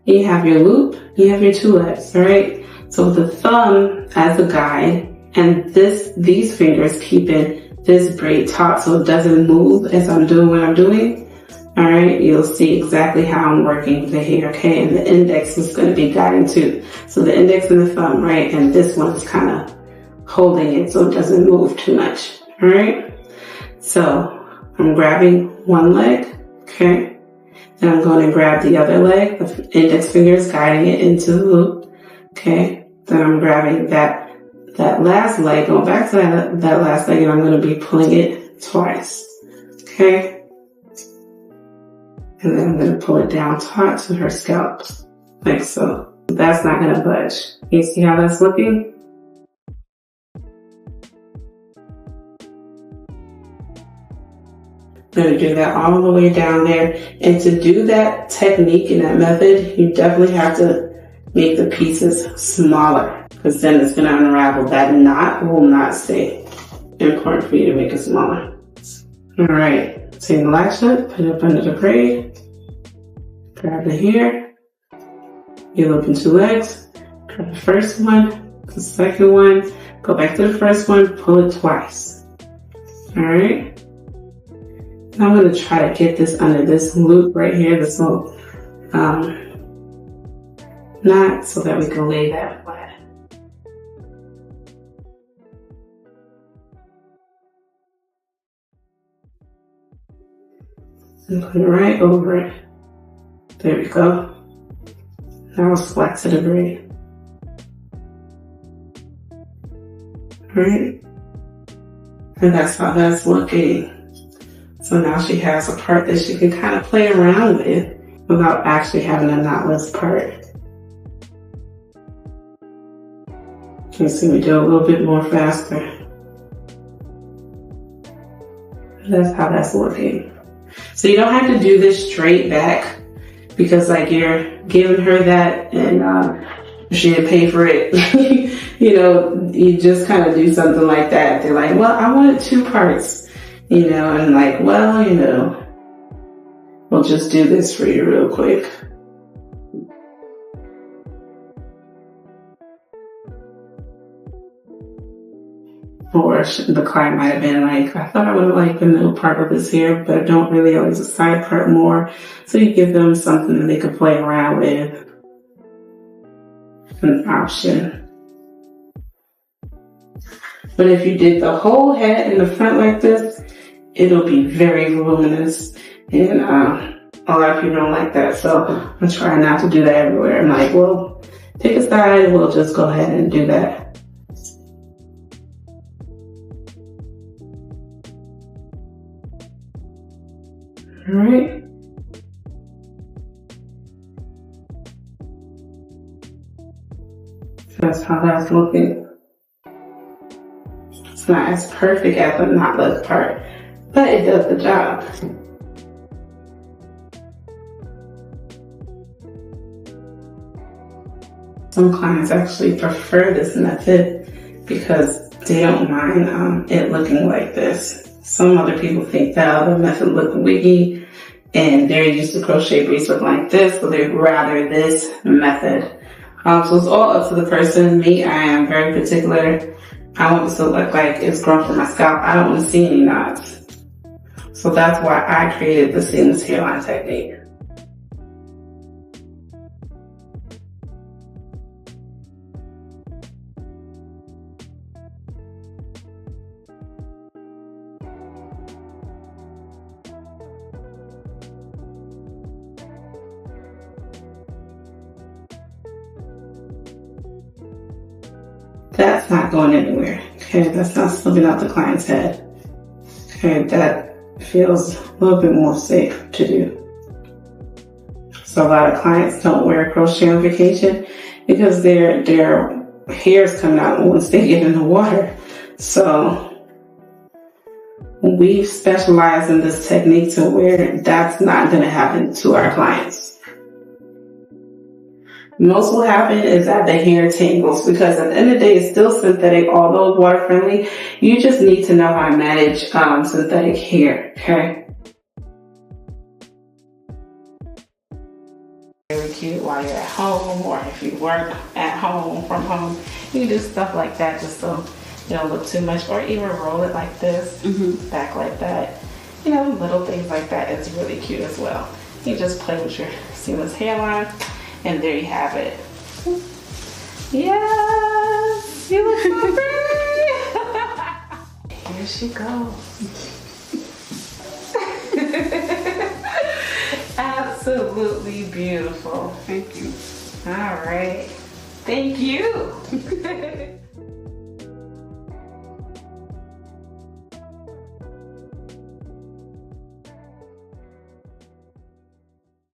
You have your loop, you have your 2 legs, all right? So the thumb as a guide, and these fingers keeping this braid taut so it doesn't move as I'm doing what I'm doing. All right, you'll see exactly how I'm working the hair, okay? And the index is going to be guiding too. So the index and the thumb, right? And this one's kind of holding it so it doesn't move too much, all right? So I'm grabbing one leg, okay? Then I'm going to grab the other leg, the index finger is guiding it into the loop, okay? Then I'm grabbing that last leg, going back to that last leg, and I'm going to be pulling it twice, okay? And then I'm going to pull it down taut to her scalp, like so. That's not going to budge. You see how that's looking? I'm going to do that all the way down there. And to do that technique and that method, you definitely have to make the pieces smaller, because then it's going to unravel. That knot will not stay. Important for you to make it smaller. All right, take the latch nut, put it up under the braid. Grab the hair, you loop in 2 legs, grab the first one, the second one, go back to the first one, pull it twice. All right. Now I'm going to try to get this under this loop right here, this little knot, so that we can lay that flat. And put it right over it. There we go. Now let's flat to the braid. Alright. And that's how that's looking. So now she has a part that she can kind of play around with without actually having a knotless part. You can see me do a little bit more faster. That's how that's looking. So you don't have to do this straight back, because like you're giving her that and she didn't pay for it. You know, you just kind of do something like that. They're like, well, I wanted 2 parts, you know, and like, well, you know, we'll just do this for you real quick. Or the client might have been like, I thought I would have liked the middle part of this hair, but I don't really like the side part more. So you give them something that they can play around with. An option. But if you did the whole head in the front like this, it'll be very voluminous. And a lot of people don't like that. So I'm trying not to do that everywhere. I'm like, well, pick a side, we'll just go ahead and do that. All right. That's how that's looking. It's not as perfect as the knotless part, but it does the job. Some clients actually prefer this method because they don't mind it looking like this. Some other people think that other method looks wiggy and they're used to crochet braids looking like this, so they'd rather this method. So it's all up to the person. Me, I am very particular. I want this to look like it's grown from my scalp. I don't want to see any knots. So that's why I created the seamless hairline technique. That's not going anywhere. Okay, that's not slipping out the client's head. Okay, that feels a little bit more safe to do. So a lot of clients don't wear crochet on vacation because their hair is coming out once they get in the water. So we specialize in this technique to where that's not going to happen to our clients. Most will happen is that the hair tangles, because at the end of the day it's still synthetic, although water friendly. You just need to know how to manage synthetic hair, okay? Really cute while you're at home, or if you work at home, from home. You can do stuff like that just so you don't look too much, or even roll it like this, back like that. You know, little things like that is really cute as well. You just play with your seamless hairline, and there you have it. Yes, you look so pretty. Here she goes. Absolutely beautiful. Thank you. All right. Thank you.